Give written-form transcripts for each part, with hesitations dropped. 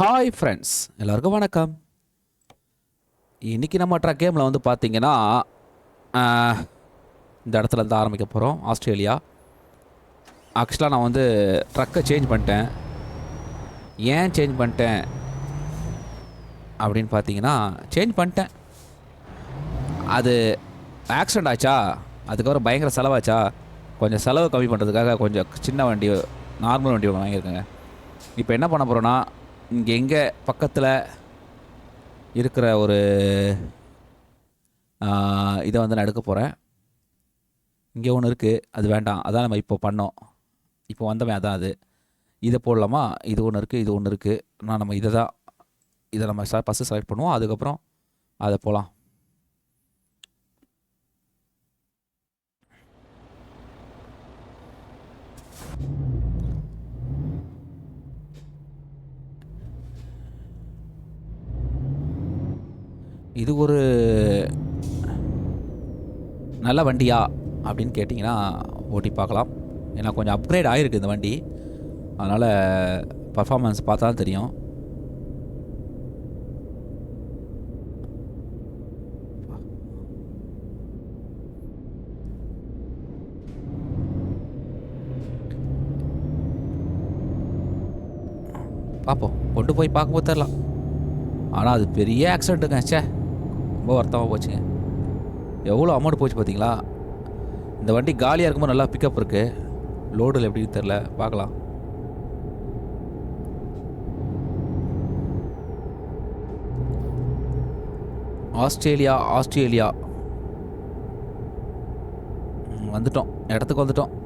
Hi friends, எல்லாருக்கும் வணக்கம். இன்றைக்கி நம்ம ட்ரக் கேமில் வந்து பார்த்தீங்கன்னா இந்த இடத்துல இருந்து ஆரம்பிக்க போகிறோம். ஆஸ்திரேலியா. ஆக்சுவலாக நான் வந்து ட்ரக்கை சேஞ்ச் பண்ணிட்டேன். ஏன் சேஞ்ச் பண்ணிட்டேன் அப்படின்னு பார்த்தீங்கன்னா, சேஞ்ச் பண்ணிட்டேன். அது ஆக்சிடெண்ட் ஆச்சா, அதுக்கப்புறம் பயங்கர செலவாச்சா, கொஞ்சம் செலவு கம்மி பண்ணுறதுக்காக கொஞ்சம் சின்ன வண்டி, நார்மல் வண்டி ஒன்று வாங்கியிருக்கேங்க. இப்போ என்ன பண்ண போகிறோன்னா, இங்கே எங்கே பக்கத்தில் இருக்கிற ஒரு இதை வந்து நான் எடுக்க போகிறேன். இங்கே ஒன்று இருக்குது, அது வேண்டாம், அதான் நம்ம இப்போ பண்ணோம். இப்போ வந்தவன் அதான் அது. இதை போடலாமா? இது ஒன்று இருக்குது, இது ஒன்று இருக்குது. நம்ம இதை நம்ம ஃபஸ்ட்டு செலக்ட் பண்ணுவோம், அதுக்கப்புறம் அதை போகலாம். இது ஒரு நல்ல வண்டியா அப்படின்னு கேட்டிங்கன்னா ஓட்டி பார்க்கலாம். ஏன்னா கொஞ்சம் அப்கிரேட் ஆகிருக்கு இந்த வண்டி, அதனால் பர்ஃபார்மன்ஸ் பார்த்தா தான் தெரியும். பார்ப்போம், கொண்டு போய் பார்க்கும்போது தரலாம். ஆனால் அது பெரிய ஆக்சிடெண்ட்டுங்க. சே, ரொம்ப வருத்தமாக போச்சுங்க. எவ்வளோ அமௌண்ட் போச்சு பார்த்தீங்களா? இந்த வண்டி காலியாக இருக்கும்போது நல்லா பிக்கப் இருக்குது. லோடில் எப்படின்னு தெரில, பார்க்கலாம். ஆஸ்திரேலியா வந்துட்டோம், இடத்துக்கு வந்துட்டோம்.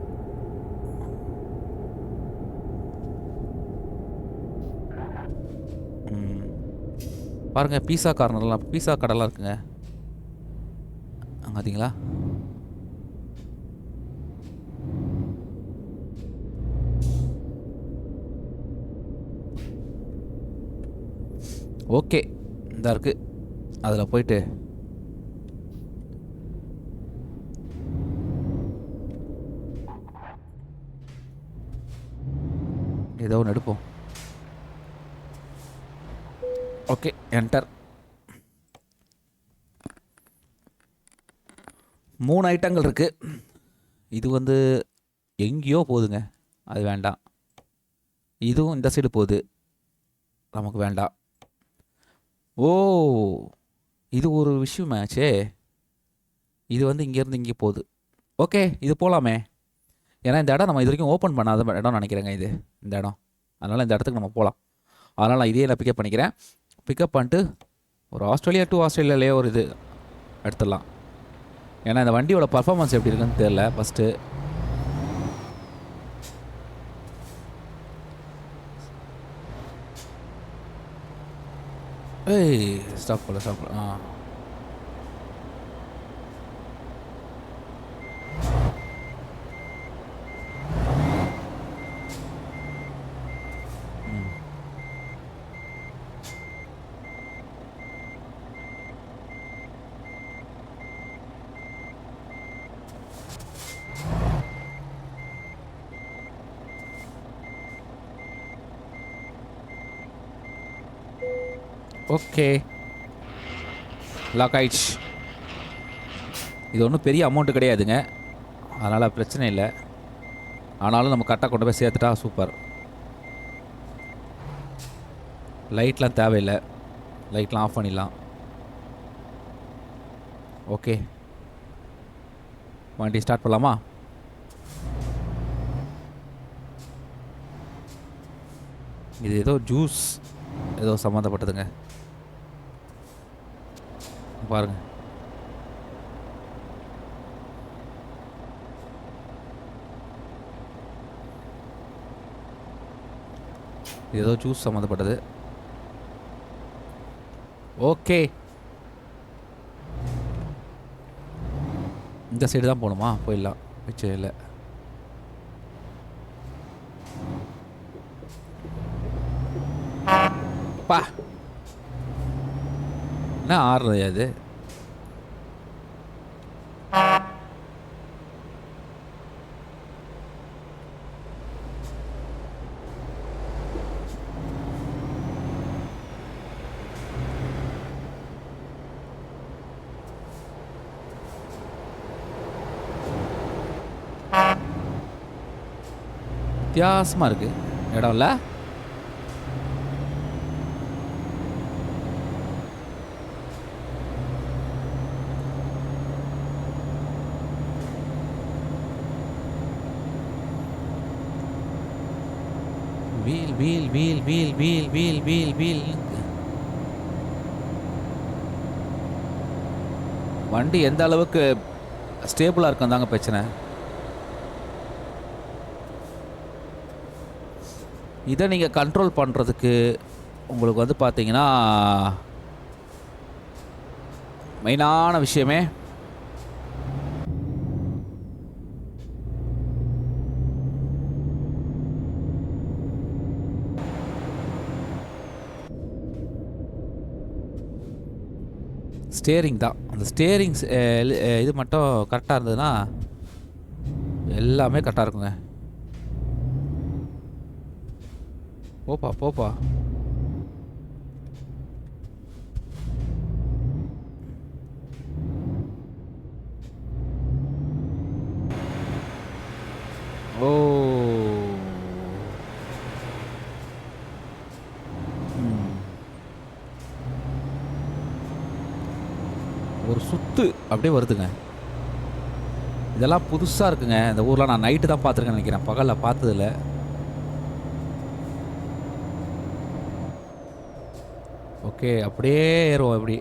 பாருங்கள், பீஸா கார்னர்லாம், பீஸா கடைலாம் இருக்குங்க. பார்த்தீங்களா? ஓகே, இந்த இருக்குது. அதில் போயிட்டு ஏதோ ஒன்று எடுப்போம். Okay, enter. 3 ஐட்டங்கள் இருக்குது. இது வந்து எங்கேயோ போகுதுங்க, அது வேண்டாம். இதுவும் இந்த சைடு போகுது, நமக்கு வேண்டாம். ஓ, இது ஒரு விஷயமாச்சே. இது வந்து இங்கேருந்து இங்கே போகுது. ஓகே, இது போகலாமே. ஏன்னா இந்த இடம் நம்ம இது வரைக்கும் ஓப்பன் பண்ணாத இடம் நினைக்கிறேங்க இது, இந்த இடம். அதனால் இந்த இடத்துக்கு நம்ம போகலாம். அதனால் நான் இதையே நான் பிக்கப் பண்ணிக்கிறேன். பிக்கப் பண்ணிட்டு ஒரு ஆஸ்திரேலியா டு ஆஸ்திரேலியாலேயே ஒரு இது எடுத்துடலாம். ஏன்னா இந்த வண்டியோட பர்ஃபார்மன்ஸ் எப்படி இருக்குன்னு தெரில. ஃபஸ்ட்டு ஸ்டாப் பண்ணல. ஓகே, லாக் ஆயிடுச்சு. இது ஒன்றும் பெரிய அமௌண்ட்டு கிடையாதுங்க, அதனால் பிரச்சனை இல்லை. ஆனாலும் நம்ம கரெக்டாக கொண்டு போய் சேர்த்துட்டா சூப்பர். லைட்லாம் தேவையில்லை, லைட்லாம் ஆஃப் பண்ணிடலாம். ஓகே, வண்டி ஸ்டார்ட் பண்ணலாமா? இது ஏதோ ஜூஸ் ஏதோ சம்மந்தப்பட்டதுங்க, பாருங்க. ஏதோ ஜூஸ் சம்மந்தப்பட்டது. ஓகே, இந்த சைடு தான் போகணுமா? போயிடலாம், நிச்சயம் இல்லை. பா, என்ன ஆடுறது அது? வித்தியாசமாக இருக்குது இடம்ல. Wheel wheel wheel wheel wheel wheel wheel wheel. வண்டி எந்த அளவுக்கு ஸ்டேபிளாக இருக்கும் தாங்க பிரச்சனை. இதை நீங்கள் கண்ட்ரோல் பண்ணுறதுக்கு உங்களுக்கு வந்து பார்த்தீங்கன்னா மெயினான விஷயமே ஸ்டேரிங் தான். அந்த ஸ்டேரிங் இது மட்டும் கரெக்டாக இருந்ததுன்னா எல்லாமே கரெக்டாக இருக்குங்க. போப்பா போப்பா. ஓ ஒரு சுத்து அப்படியே வருதுங்க. இதெல்லாம் புதுசாக இருக்குங்க. இந்த ஊரில் நான் நைட்டு தான் பார்த்துருக்கேன்னு நினைக்கிறேன், பகலில் பார்த்ததில்ல. ஓகே, அப்படியே ஏறுவோம் எப்படி.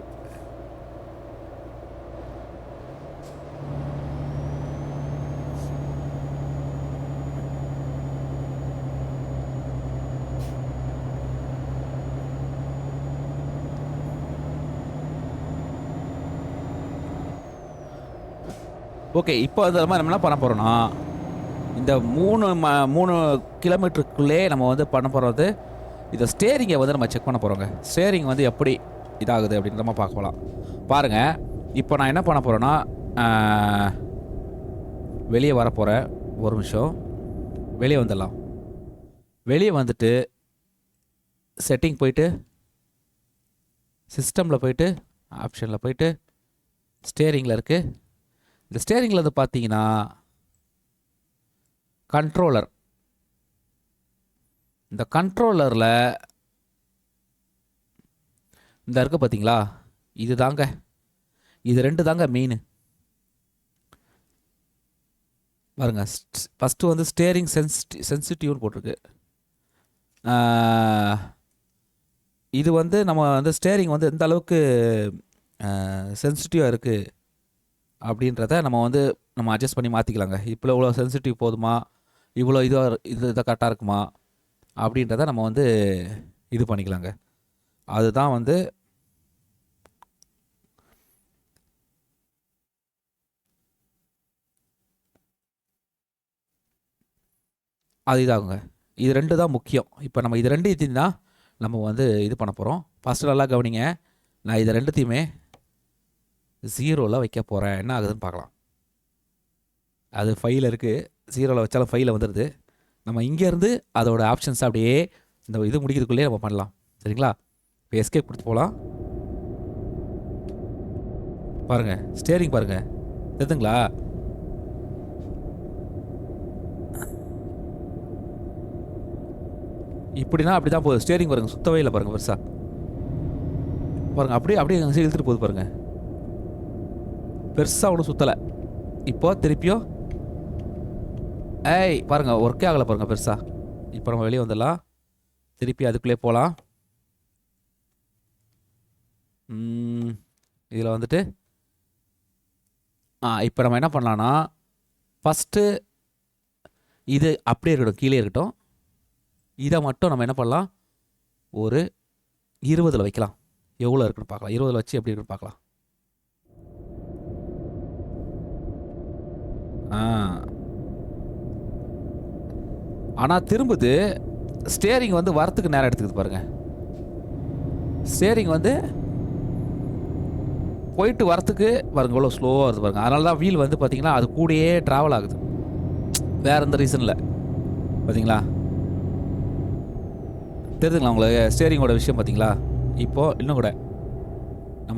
ஓகே, இப்போ அது மாதிரி நம்ம என்ன பண்ண போகிறோன்னா, இந்த 3 கிலோமீட்டருக்குள்ளே நம்ம வந்து பண்ண போகிறது, இதை ஸ்டேரிங்கை வந்து நம்ம செக் பண்ண போகிறோங்க. ஸ்டேரிங் வந்து எப்படி இதாகுது அப்படின்ற மாதிரி பார்க்க போகலாம். பாருங்கள், இப்போ நான் என்ன பண்ண போகிறேன்னா, வெளியே வரப்போகிறேன். ஒரு நிமிஷம் வெளியே வந்துடலாம். வெளியே வந்துட்டு செட்டிங் போயிட்டு, சிஸ்டமில் போயிட்டு, ஆப்ஷனில் போயிட்டு, ஸ்டேரிங்கில் இருக்குது. இந்த ஸ்டேரிங்கில் வந்து பார்த்தீங்கன்னா கண்ட்ரோலர். இந்த கண்ட்ரோலரில் இந்த இருக்குது பார்த்தீங்களா, இது தாங்க, இது 2 தாங்க மெயின். பாருங்க, ஃபஸ்ட்டு வந்து ஸ்டேரிங் சென்சிட்டிவ்னு போட்டிருக்கு. இது வந்து நம்ம வந்து ஸ்டேரிங் வந்து எந்த அளவுக்கு சென்சிட்டிவாக இருக்குது அப்படின்றத நம்ம அட்ஜஸ்ட் பண்ணி மாற்றிக்கலாங்க. இப்போ இவ்வளோ சென்சிட்டிவ் போதுமா, இவ்வளோ இதை கரெக்டாக இருக்குமா அப்படின்றத நம்ம வந்து இது பண்ணிக்கலாங்க. அதுதான் வந்து அது இதாகுங்க. இது 2 தான் முக்கியம். இப்போ நம்ம இது 2 தான் நம்ம வந்து இது பண்ண போகிறோம். ஃபஸ்ட்டு நல்லா கவனிங்க, நான் இது 2த்தையுமே 0ல் வைக்க போகிறேன். என்ன ஆகுதுன்னு பார்க்கலாம். அது ஃபைலில் இருக்குது, 0ல் வச்சாலும் ஃபைலில் வந்துடுது. நம்ம இங்கேருந்து அதோட ஆப்ஷன்ஸ் அப்படியே இந்த இது முடிக்கிறதுக்குள்ளேயே நம்ம பண்ணலாம். சரிங்களா? இப்போ எஸ்கேப் கொடுத்து போகலாம். பாருங்கள், ஸ்டேரிங் பாருங்கள், தெரியுதுங்களா? இப்படின்னா அப்படி தான் போகுது. ஸ்டேரிங் பாருங்கள், சுத்தவே இல்லை பாருங்கள், பெருசாக பாருங்கள். அப்படியே இழுத்துட்டு போகுது பாருங்கள், பெருசாக ஒன்றும் சுற்றலை. இப்போ திருப்பியும் பாருங்கள், ஒர்க்கே ஆகலை பாருங்கள் பெருசாக. இப்போ நம்ம வெளியே வந்துடலாம், திருப்பி அதுக்குள்ளே போகலாம். இதில் வந்துட்டு இப்போ நம்ம என்ன பண்ணலான்னா, ஃபஸ்ட்டு இது அப்படியே இருக்கட்டும், கீழே இருக்கட்டும். இதை மட்டும் நம்ம என்ன பண்ணலாம், ஒரு 20ல் வைக்கலாம். எவ்வளோ இருக்குன்னு பார்க்கலாம். 20ல் வச்சு எப்படி இருக்குன்னு பார்க்கலாம். ஆனால் திரும்புது. ஸ்டேரிங் வந்து வரத்துக்கு நேரம் எடுத்துக்குது பாருங்கள். ஸ்டேரிங் வந்து போயிட்டு வரத்துக்கு பாருங்கள் இவ்வளோ ஸ்லோவாக வருது பாருங்கள். அதனால தான் வீல் வந்து பார்த்திங்கன்னா அது கூடயே ட்ராவல் ஆகுது, வேறு எந்த ரீசனில். பார்த்தீங்களா, தெரியுதுங்களா உங்களுக்கு ஸ்டேரிங்கோட விஷயம்? பார்த்தீங்களா? இப்போது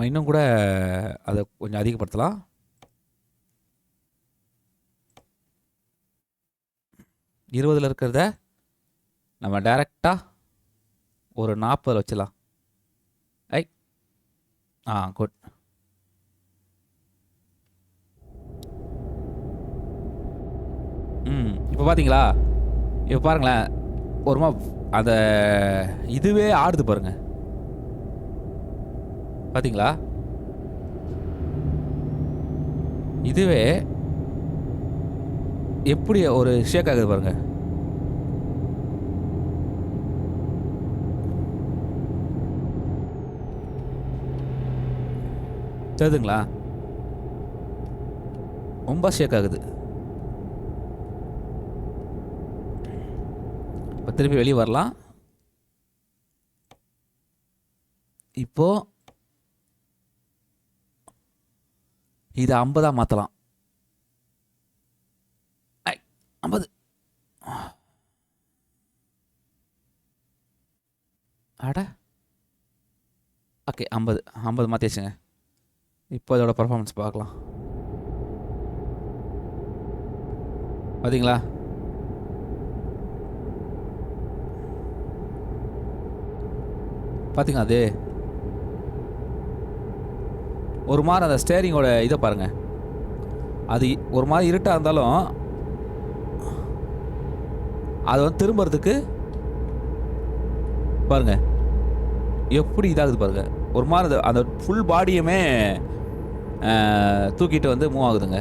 இன்னும் கூட அதை கொஞ்சம் அதிகப்படுத்தலாம். இருபதில் இருக்கிறத நம்ம டைரெக்டாக ஒரு 40 வச்சிடலாம். I could. இப்போ பார்த்தீங்களா? இப்போ பாருங்களேன், ஒருமா அந்த இதுவே ஆடுது பாருங்க. பார்த்தீங்களா? இதுவே எப்படி ஒரு ஷேக் ஆகுது பாருங்க. தெரியுதுங்களா? ரொம்ப ஷேக் ஆகுது. இப்போ திருப்பி வெளியே வரலாம். இப்போ இது 50 மாற்றலாம். 50. அட ஓகே, 50 மாற்றியாச்சுங்க. இப்போ இதோட பர்ஃபார்மன்ஸ் பார்க்கலாம். பார்த்தீங்களா? பார்த்தீங்களா? அது ஒரு மாதிரி அந்த ஸ்டேரிங்கோட இதை பாருங்கள். அது ஒரு மாதிரி இருட்டாக இருந்தாலும் அது வந்து திரும்புறதுக்கு பாருங்க எப்படி இதாகுது பாருங்க. ஒரு மாதிரி அந்த ஃபுல் பாடியுமே தூக்கிட்டு வந்து மூவ் ஆகுதுங்க.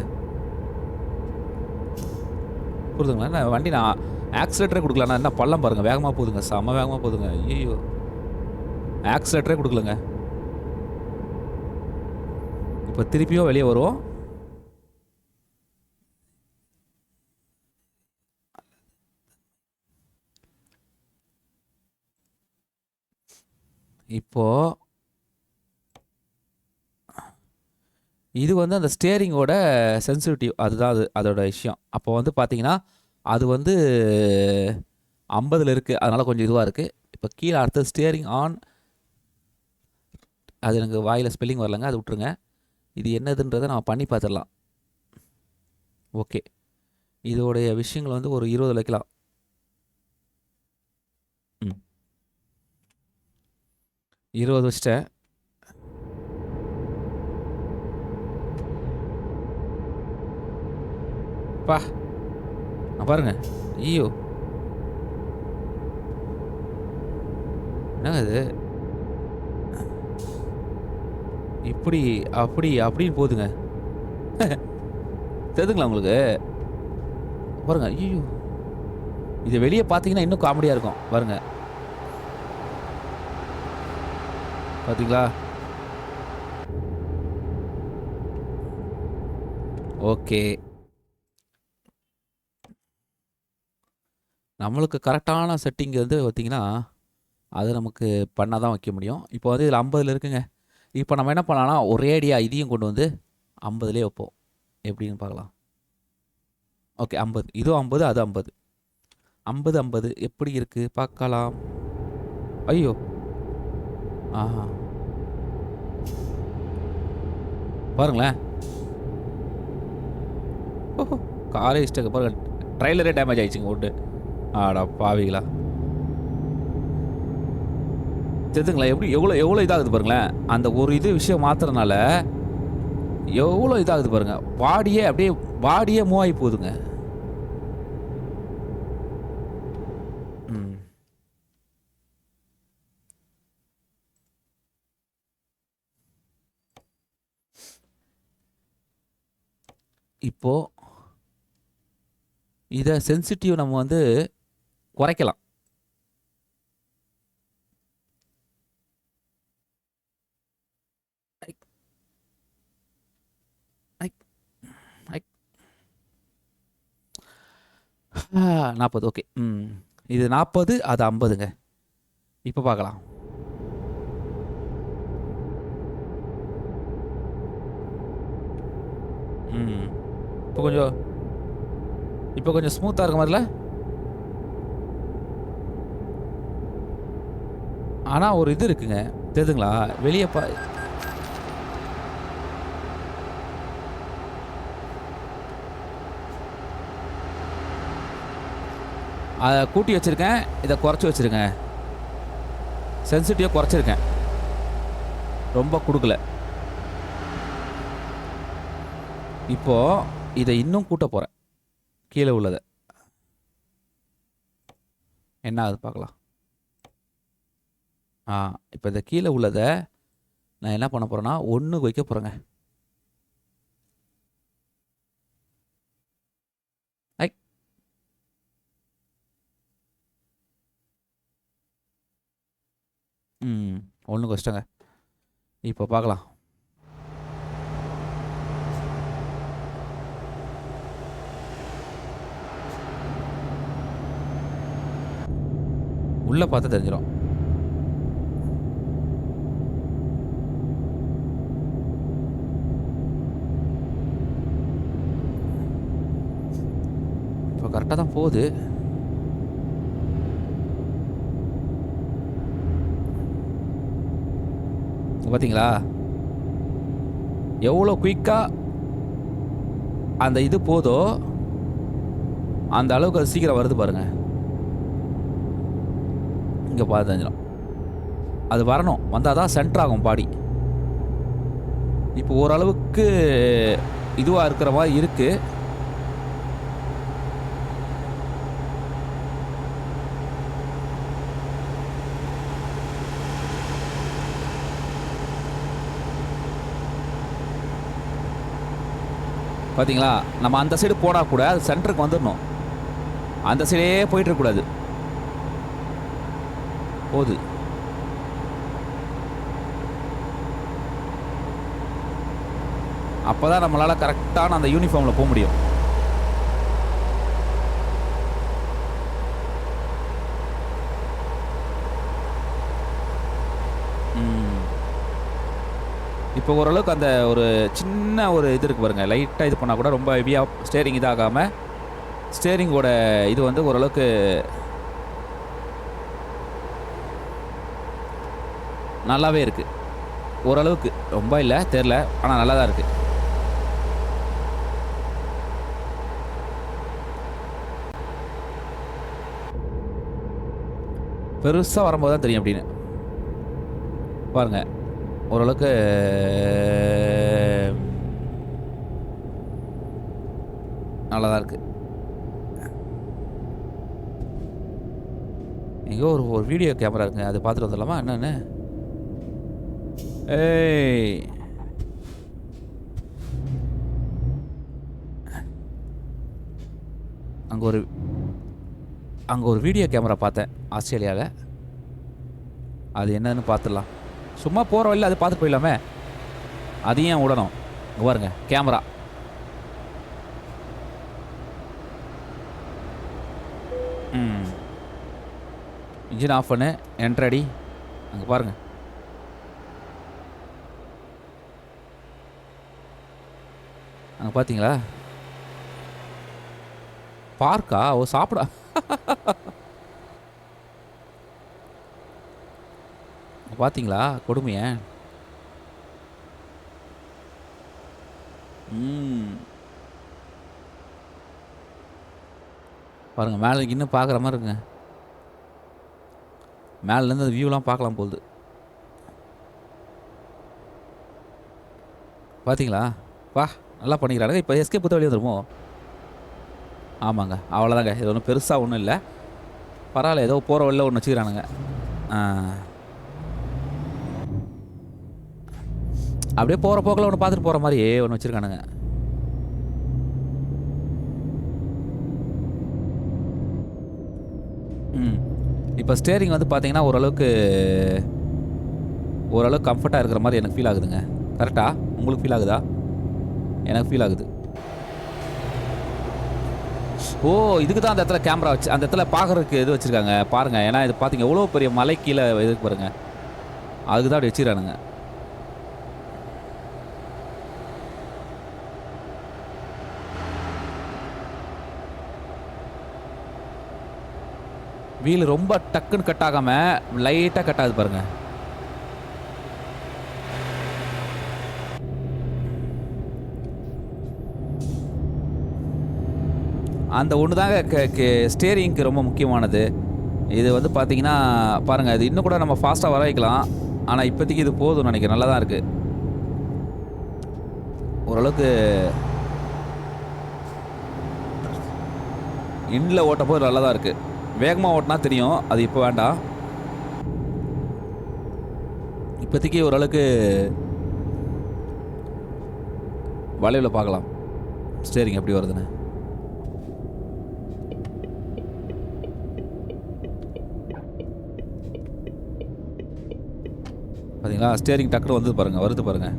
புரியுதுங்களா? நான் வண்டி நான் ஆக்சிலேட்டரே கொடுக்கல. என்ன பள்ளம் பாருங்கள், வேகமாக போகுதுங்க, செம்ம வேகமாக போகுதுங்க. ஐயோ, ஆக்சிலேட்டரே கொடுக்கலங்க. இப்போ திருப்பியும் வெளியே வருவோம். இப்போ இது வந்து அந்த ஸ்டியரிங்கோட சென்சிட்டிவ், அதுதான் அதோட விஷயம். அப்போ வந்து பார்த்தீங்கன்னா அது வந்து 50 இருக்குது, அதனால் கொஞ்சம் இதுவாக இருக்குது. இப்போ கீழே அடுத்தது ஸ்டியரிங் ஆன். அது எனக்கு வாயில் ஸ்பெல்லிங் வரலங்க, அது விட்ருங்க. இது என்னதுன்றதை நம்ம பண்ணி பார்த்துடலாம். ஓகே, இதோடைய விஷயங்கள் வந்து ஒரு 20 வைக்கலாம். 20 வச்சிட்டேன். பா பாருங்க. ஐயோ, என்னங்க இது இப்படி அப்படி அப்படின்னு போகுதுங்க. தெரியுதுங்களா உங்களுக்கு? பாருங்க. ஐயோ, இது வெளியே பார்த்தீங்கன்னா இன்னும் காமெடியாக இருக்கும் பாருங்க. பார்த்தீங்களா? ஓகே, நம்மளுக்கு கரெக்டான செட்டிங் வந்து பார்த்தீங்கன்னா அது நமக்கு பண்ணால் தான் வைக்க முடியும். இப்போ வந்து இதில் 50 இருக்குங்க. இப்போ நம்ம என்ன பண்ணலாம்னா ஒரேடியாக இதையும் கொண்டு வந்து 50லே வைப்போம். எப்படின்னு பார்க்கலாம். ஓகே, 50. இதுவும் 50, அது 50. 50 50 எப்படி இருக்குது பார்க்கலாம். ஐயோ, ஆஹா, பாருங்களேன். ஓஹோ, காரே இஷ்டக்கு பாருங்க. ட்ரைலரே டேமேஜ் ஆயிடுச்சுங்க ஓட்டு. ஆடா பாவிங்களா. தெரியுதுங்களா எப்படி எவ்வளோ இதாகுது பாருங்களேன். அந்த ஒரு இது விஷயம் மாத்துறதுனால எவ்வளோ இதாகுது பாருங்க. பாடியே மூவ் ஆகி போகுதுங்க. இப்போ இதை சென்சிட்டிவ் நம்ம வந்து குறைக்கலாம். ஐ 40. ஓகே, இது 40, அது 50ங்க. இப்போ பார்க்கலாம். இப்போ கொஞ்சம் ஸ்மூத்தாக இருக்க மாதிரில. ஆனால் ஒரு இது இருக்குங்க, தெரியுதுங்களா? வெளியே அதை கூட்டி வச்சுருக்கேன், இதை குறைச்சி வச்சுருக்கேன். சென்சிட்டிவாக குறைச்சிருக்கேன், ரொம்ப கொடுக்கல. இப்போது இதை இன்னும் கூட்ட போகிறேன், கீழே உள்ளதை. என்ன ஆகுது பார்க்கலாம். இப்போ இந்த கீழே உள்ளதை நான் என்ன பண்ண போகிறேன்னா 1 வைக்க போகிறேங்க. ஐ 1 வச்சிட்டேங்க. இப்போ பார்க்கலாம். உள்ளே பார்த்தா தெரிஞ்சிடும். இப்போ கரெக்டாக தான் போகுது. பார்த்தீங்களா எவ்வளோ குயிக்காக அந்த இது போதோ அந்த அளவுக்கு அது சீக்கிரம் வருது பாருங்க. இங்கே பார்த்து தெரிஞ்சிடும். அது வரணும், வந்தால் தான் சென்டர் ஆகும் பாடி. இப்போ ஓரளவுக்கு இதுவாக இருக்கிற மாதிரி இருக்கு. பார்த்தீங்களா, நம்ம அந்த சைடு போனால் கூட அது சென்டருக்கு வந்துடணும், அந்த சைடே போயிட்டு இருக்கக்கூடாது. போகுது. அப்போ தான் நம்மளால் கரெக்டான அந்த யூனிஃபார்மில் போக முடியும். இப்போ ஓரளவுக்கு அந்த ஒரு சின்ன ஒரு இது இருக்கு பாருங்க, லைட்டாக இது பண்ணால் கூட ரொம்ப ஹெவியாக ஸ்டேரிங் இதாகாமல் ஸ்டேரிங்கோட இது வந்து ஓரளவுக்கு நல்லாவே இருக்குது. ஓரளவுக்கு, ரொம்ப இல்லை தெரில, ஆனால் நல்லா தான் இருக்குது. பெருசாக வரும்போது தான் தெரியும் அப்படின்னு பாருங்க. ஓரளவுக்கு நல்லா தான் இருக்குது. எங்கேயோ ஒரு வீடியோ கேமரா இருக்குங்க, அது பார்த்துட்டு வந்துடலாமா என்னன்னு? ஏய், அங்கே ஒரு வீடியோ கேமரா பார்த்தேன் ஆஸ்திரேலியாவில். அது என்னன்னு பார்த்துடலாம். சும்மா போகிற வழியில் அது பார்த்துட்டு போயிடலாமே, அதையும் ஏன் விடணும்? இங்கே பாருங்க கேமரா. இன்ஜின் ஆஃப் பண்ணு, என்ட்ரடி. அங்கே பாருங்க, அங்கே பார்த்தீங்களா? பார்க்கா? ஓ, சாப்பிட. பார்த்தீங்களா கொடுமைய? பாருங்க, மேலே இன்னும் பார்க்குற மாதிரி இருக்குங்க. மேலேருந்து அந்த வியூலாம் பார்க்கலாம் போகுது. பார்த்தீங்களா? வா, நல்லா பண்ணிக்கிறாங்க. இப்போ எஸ்கே புத்த வெளியே வந்துருமோ? ஆமாங்க, அவ்வளோதாங்க. இது ஒன்றும் பெருசாக ஒன்றும் இல்லை, பரவாயில்ல. ஏதோ போகிற வழியில் ஒன்று வச்சுக்கிறானுங்க. அப்படியே போகிற போக்கில் ஒன்று பார்த்துட்டு போகிற மாதிரியே ஒன்று வச்சுருக்கானுங்க. இப்போ ஸ்டேரிங் வந்து பார்த்தீங்கன்னா ஓரளவுக்கு கம்ஃபர்ட்டாக இருக்கிற மாதிரி எனக்கு ஃபீல் ஆகுதுங்க. கரெக்டாக உங்களுக்கு ஃபீல் ஆகுதா? எனக்கு ஃபீல் ஆகுது. ஓ, இதுக்கு தான் அந்த இடத்துல கேமரா வச்சு அந்த இடத்துல பார்க்குறதுக்கு இது வச்சுருக்காங்க பாருங்கள். ஏன்னா இது பார்த்தீங்க எவ்வளோ பெரிய மலை கீழே இதுக்கு பாருங்கள், அதுக்கு தான் அப்படி வச்சுக்கிறானுங்க. வீல் ரொம்ப டக்குன்னு கட் ஆகாமல் லைட்டாக கட் ஆகுது பாருங்க. அந்த ஒன்று தாங்க ஸ்டேரிங்க்கு ரொம்ப முக்கியமானது. இது வந்து பார்த்தீங்கன்னா பாருங்கள், இது இன்னும் கூட நம்ம ஃபாஸ்ட்டாக வர வைக்கலாம். ஆனால் இப்போதைக்கு இது போதும் நினைக்கிறேன். நல்லா தான் இருக்குது. ஓரளவுக்கு இன்னில் ஓட்ட போது நல்லா தான் இருக்குது. வேகமாக ஓட்டினா தெரியும், அது இப்போ வேண்டாம். இப்போதைக்கு ஓரளவுக்கு வளைவில் பார்க்கலாம் ஸ்டேரிங் எப்படி வருதுன்னு. பார்த்தீங்களா, ஸ்டேரிங் டக்குனு வந்து பாருங்கள், வருது பாருங்கள்.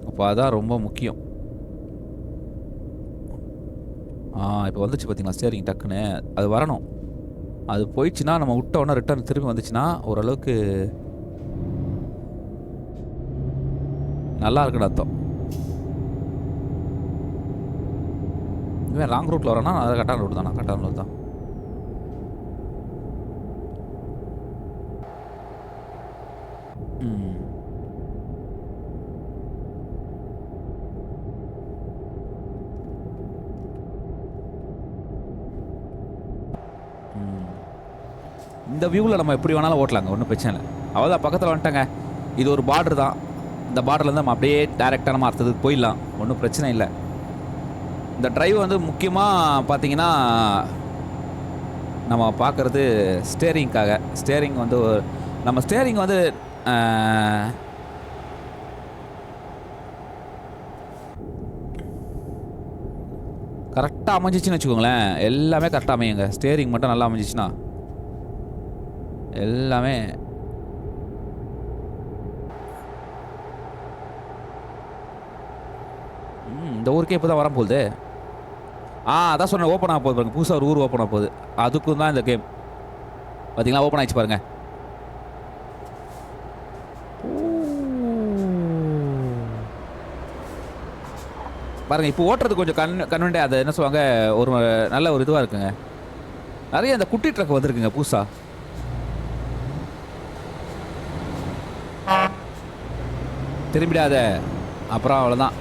அப்போ அதான் ரொம்ப முக்கியம். இப்போ வந்துச்சு பார்த்தீங்களா ஸ்டேரிங் டக்குன்னு, அது வரணும். அது போயிடுச்சுன்னா நம்ம விட்ட உடனே ரிட்டர்ன் திரும்பி வந்துச்சுன்னா ஓரளவுக்கு நல்லா இருக்குன்னு அர்த்தம். இவன் ராங் ரூட்டில் வரேன்னா அது கரெக்டான ரூட் தானா? கரெக்டான ரூட் தான். இந்த வியூவில் நம்ம எப்படி வேணாலும் ஓட்டலாங்க, ஒன்றும் பிரச்சனை இல்லை. அவ்வளோதான், பக்கத்தில் வந்துட்டாங்க. இது ஒரு பார்டர் தான். இந்த பார்டர்லேருந்து நம்ம அப்படியே டேரெக்டாக நம்ம அடுத்ததுக்கு போயிடலாம், ஒன்றும் பிரச்சனை இல்லை. இந்த டிரைவ் வந்து முக்கியமாக பார்த்தீங்கன்னா நம்ம பார்க்குறது ஸ்டேரிங்காக. ஸ்டேரிங் வந்து நம்ம ஸ்டேரிங் வந்து கரெக்டாக அமைஞ்சிச்சின்னு வச்சுக்கோங்களேன், எல்லாமே கரெக்டாக அமையுங்க. ஸ்டேரிங் மட்டும் நல்லா அமைஞ்சிச்சுன்னா எல்லாமே. இந்த ஊருக்கே இப்போ தான் வரப்போகுது. அதான் சொன்னேன், ஓப்பன் ஆக போகுது பாருங்க, புதுசாக ஒரு ஊர் ஓப்பன் ஆக போகுது. அதுக்கும் தான் இந்த கேம். பார்த்தீங்களா, ஓப்பன் ஆகிடுச்சு பாருங்க. பாருங்க, இப்போ ஓட்டுறது கொஞ்சம் கன்வென்ட்டாக, அதை என்ன சொல்லுவாங்க, ஒரு நல்ல ஒரு இதுவாக இருக்குங்க. நிறைய அந்த குட்டி ட்ரக் வந்துருக்குங்க புதுசா. திரும்பிடாத, அப்புறம் அவ்வளோதான்.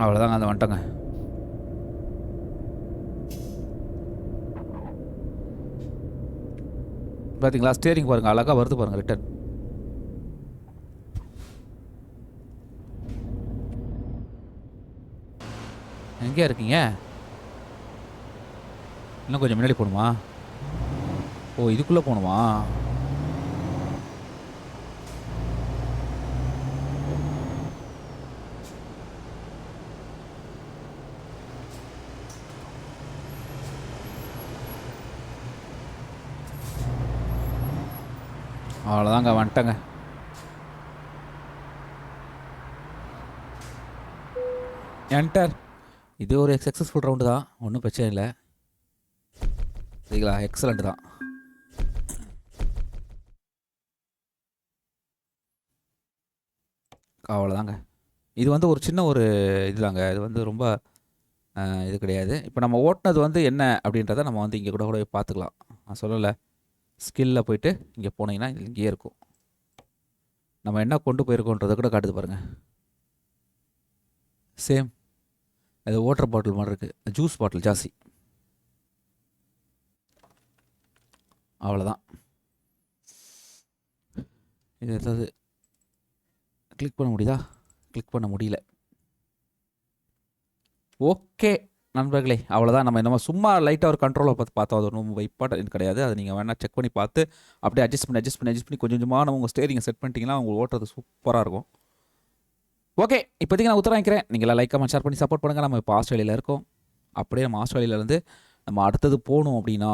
அவ்வளோதாங்க, அந்த வந்துட்டோங்க. பார்த்தீங்களா, ஸ்டேரிங் பாருங்கள், அழகாக வருது பாருங்கள் ரிட்டர்ன். எங்கே இருக்கீங்க? இன்னும் கொஞ்சம் முன்னாடி போகணுமா? ஓ, இதுக்குள்ளே போகணுமா? அவ்வளோதாங்க, வந்துட்டேங்க. என்டர். இது ஒரு சக்ஸஸ்ஃபுல் ரவுண்டு தான், ஒன்றும் பிரச்சனை இல்லை. சரிங்களா, எக்ஸலண்ட் தான். அவ்வளோதாங்க. இது வந்து ஒரு சின்ன ஒரு இதுதாங்க, இது வந்து ரொம்ப இது கிடையாது. இப்போ நம்ம ஓட்டினது வந்து என்ன அப்படின்றத நம்ம வந்து இங்கே கூட பார்த்துக்கலாம். நான் சொல்லலை, ஸ்கில்லில் போயிட்டு இங்கே போனீங்கன்னா இங்கேயே இருக்கும். நம்ம என்ன கொண்டு போயிருக்கோன்றதை கூட காட்டுது பாருங்கள். சேம், அது வாட்டர் பாட்டில் மாதிரி இருக்குது, ஜூஸ் பாட்டில் ஜாஸ்தி. அவ்வளோதான். இது ஏதாவது கிளிக் பண்ண முடியுதா? கிளிக் பண்ண முடியல. ஓகே நண்பர்களே, அவ்வளோதான். நம்ம என்னமோ சும்மா லைட்டாக ஒரு கண்ட்ரோலை பார்த்து பார்த்தோம், அது ரொம்ப இம்பார்ட்டன்ட் கிடையாது. அதை நீங்கள் வேணால் செக் பண்ணி பார்த்து அப்படியே அட்ஜஸ்ட் பண்ணி கொஞ்சம் கொஞ்சமாக நம்ம உங்கள் ஸ்டேரிங்கை செட் பண்ணிட்டீங்கன்னா உங்களுக்கு ஓட்டுறது சூப்பராக இருக்கும். ஓகே, இப்போதைக்கு நான் உத்தரவாங்கிறேன். நீங்களாம் லைக் கமெண்ட் ஷேர் பண்ணி சப்போர்ட் பண்ணுங்கள். நம்ம இப்போ ஆஸ்திரேலியாவில் இருக்கோம். அப்படியே நம்ம ஆஸ்திரேலியாவிலேருந்து நம்ம அடுத்தது போகணும் அப்படின்னா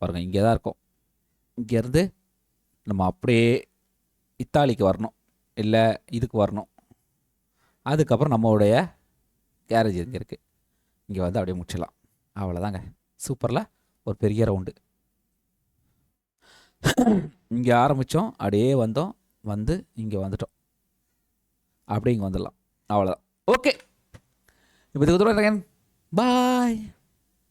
பாருங்கள், இங்கே தான் இருக்கோம். இங்கேருந்து நம்ம அப்படியே இத்தாலிக்கு வரணும், இல்லை இதுக்கு வரணும். அதுக்கப்புறம் நம்மளுடைய கேரேஜ் இங்கே இருக்குது. இங்கே வந்து அப்படியே முடிச்சிடலாம். அவ்வளோதாங்க. சூப்பரில் ஒரு பெரிய ரவுண்டு. இங்கே ஆரம்பித்தோம், அப்படியே வந்தோம், வந்து இங்கே வந்துட்டோம், அப்படியே இங்கே வந்துடலாம். அவ்வளோதான். ஓகே, இப்போ இதுக்கு பாய்.